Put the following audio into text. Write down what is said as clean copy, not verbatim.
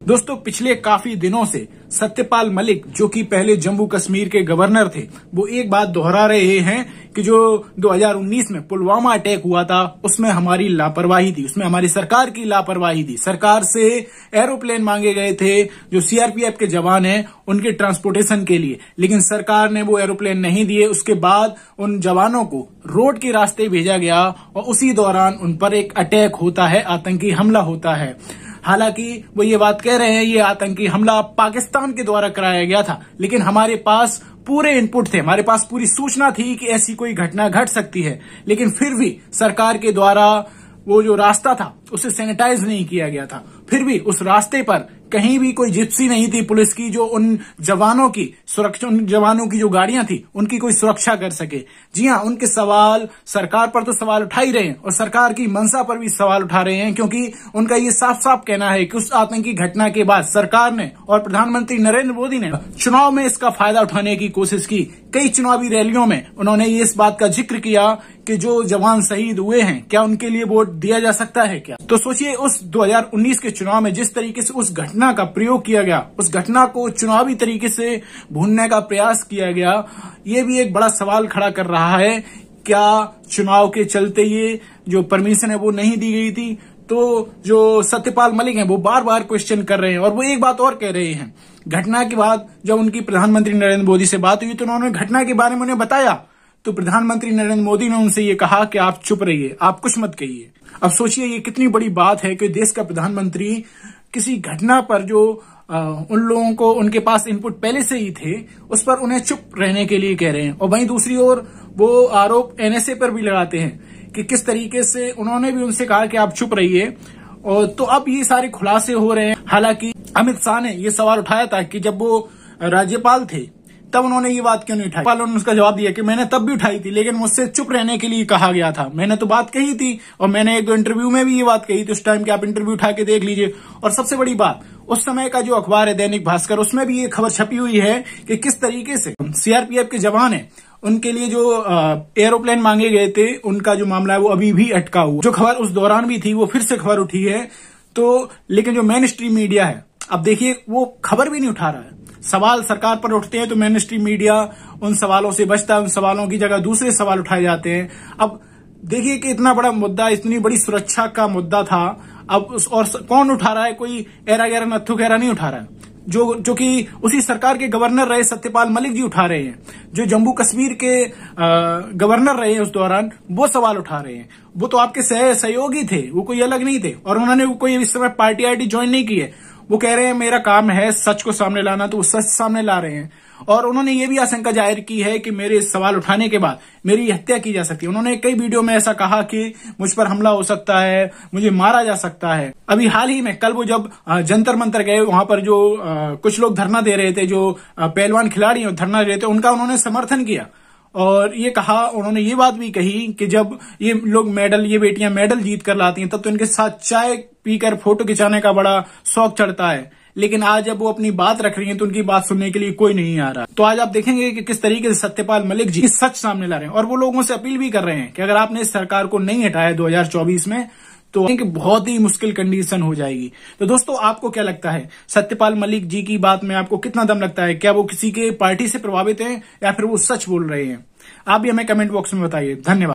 दोस्तों पिछले काफी दिनों से सत्यपाल मलिक जो कि पहले जम्मू कश्मीर के गवर्नर थे, वो एक बात दोहरा रहे हैं कि जो 2019 में पुलवामा अटैक हुआ था उसमें हमारी लापरवाही थी, उसमें हमारी सरकार की लापरवाही थी। सरकार से एरोप्लेन मांगे गए थे जो सीआरपीएफ के जवान हैं उनके ट्रांसपोर्टेशन के लिए, लेकिन सरकार ने वो एरोप्लेन नहीं दिए। उसके बाद उन जवानों को रोड के रास्ते भेजा गया और उसी दौरान उन पर एक अटैक होता है, आतंकी हमला होता है। हालांकि वो ये बात कह रहे हैं ये आतंकी हमला पाकिस्तान के द्वारा कराया गया था, लेकिन हमारे पास पूरे इनपुट थे, हमारे पास पूरी सूचना थी कि ऐसी कोई घटना घट सकती है, लेकिन फिर भी सरकार के द्वारा वो जो रास्ता था उसे सैनिटाइज नहीं किया गया था। फिर भी उस रास्ते पर कहीं भी कोई जिप्सी नहीं थी पुलिस की जो उन जवानों की सुरक्षा, उन जवानों की जो गाड़ियां थी उनकी कोई सुरक्षा कर सके। जी हाँ, उनके सवाल सरकार पर तो सवाल उठा ही रहे हैं और सरकार की मंशा पर भी सवाल उठा रहे हैं, क्योंकि उनका ये साफ साफ कहना है कि उस आतंकी घटना के बाद सरकार ने और प्रधानमंत्री नरेंद्र मोदी ने चुनाव में इसका फायदा उठाने की कोशिश की। कई चुनावी रैलियों में उन्होंने ये इस बात का जिक्र किया कि जो जवान शहीद हुए हैं क्या उनके लिए वोट दिया जा सकता है क्या। तो सोचिए उस 2019 के चुनाव में जिस तरीके से उस घटना का प्रयोग किया गया, उस घटना को चुनावी तरीके से भूनने का प्रयास किया गया, ये भी एक बड़ा सवाल खड़ा कर रहा है। क्या चुनाव के चलते ये जो परमिशन है वो नहीं दी गई थी? तो जो सत्यपाल मलिक हैं वो बार बार क्वेश्चन कर रहे हैं और वो एक बात और कह रहे हैं। घटना के बाद जब उनकी प्रधानमंत्री नरेंद्र मोदी से बात हुई तो उन्होंने घटना के बारे में उन्हें बताया, तो प्रधानमंत्री नरेंद्र मोदी ने उनसे ये कहा कि आप चुप रहिए, आप कुछ मत कहिए। अब सोचिए ये कितनी बड़ी बात है कि देश का प्रधानमंत्री किसी घटना पर जो उन लोगों को उनके पास इनपुट पहले से ही थे उस पर उन्हें चुप रहने के लिए कह रहे हैं। और वहीं दूसरी ओर वो आरोप एनएसए पर भी लगाते हैं कि किस तरीके से उन्होंने भी उनसे कहा कि आप चुप रहिए। और तो अब ये सारे खुलासे हो रहे हैं। हालांकि अमित शाह ने ये सवाल उठाया था कि जब वो राज्यपाल थे तब उन्होंने ये बात क्यों नहीं उठाई। उन्होंने उसका जवाब दिया कि मैंने तब भी उठाई थी, लेकिन मुझसे चुप रहने के लिए कहा गया था। मैंने तो बात कही थी और मैंने एक इंटरव्यू में भी ये बात कही थी उस टाइम कि आप इंटरव्यू उठा के देख लीजिए। और सबसे बड़ी बात, उस समय का जो अखबार है दैनिक भास्कर, उसमें भी ये खबर छपी हुई है कि किस तरीके से सीआरपीएफ के जवान है उनके लिए जो एरोप्लेन मांगे गए थे उनका जो मामला है वो अभी भी अटका हुआ। जो खबर उस दौरान भी थी वो फिर से खबर उठी है। तो लेकिन जो मेन स्ट्रीम मीडिया है, अब देखिए वो खबर भी नहीं उठा रहा है। सवाल सरकार पर उठते हैं तो मेन स्ट्रीम मीडिया उन सवालों से बचता है, उन सवालों की जगह दूसरे सवाल उठाए जाते हैं। अब देखिए कि इतना बड़ा मुद्दा, इतनी बड़ी सुरक्षा का मुद्दा था, अब और कौन उठा रहा है? कोई एरा गैरा नत्थु गैरा नहीं उठा रहा है। जो कि उसी सरकार के गवर्नर रहे सत्यपाल मलिक जी उठा रहे हैं। जो जम्मू कश्मीर के गवर्नर रहे उस दौरान वो सवाल उठा रहे हैं। वो तो आपके सहयोगी थे, वो कोई अलग नहीं थे और उन्होंने कोई इस समय पार्टी आईटी ज्वाइन नहीं की है। वो कह रहे हैं मेरा काम है सच को सामने लाना, तो वो सच सामने ला रहे हैं। और उन्होंने ये भी आशंका जाहिर की है कि मेरे सवाल उठाने के बाद मेरी हत्या की जा सकती है। उन्होंने कई वीडियो में ऐसा कहा कि मुझ पर हमला हो सकता है, मुझे मारा जा सकता है। अभी हाल ही में कल वो जब जंतर मंतर गए, वहां पर जो कुछ लोग धरना दे रहे थे, जो पहलवान खिलाड़ी धरना दे रहे थे, उनका उन्होंने समर्थन किया और ये कहा, उन्होंने ये बात भी कही कि जब ये लोग मेडल, ये बेटियां मेडल जीत कर लाती हैं तब तो इनके साथ चाय पीकर फोटो खिंचाने का बड़ा शौक चढ़ता है, लेकिन आज जब वो अपनी बात रख रही हैं तो उनकी बात सुनने के लिए कोई नहीं आ रहा। तो आज आप देखेंगे कि किस तरीके से सत्यपाल मलिक जी सच सामने ला रहे हैं और वो लोगों से अपील भी कर रहे हैं कि अगर आपने इस सरकार को नहीं हटाया 2024 में तो बहुत ही मुश्किल कंडीशन हो जाएगी। तो दोस्तों आपको क्या लगता है, सत्यपाल मलिक जी की बात में आपको कितना दम लगता है? क्या वो किसी के पार्टी से प्रभावित हैं या फिर वो सच बोल रहे हैं? आप भी हमें कमेंट बॉक्स में बताइए। धन्यवाद।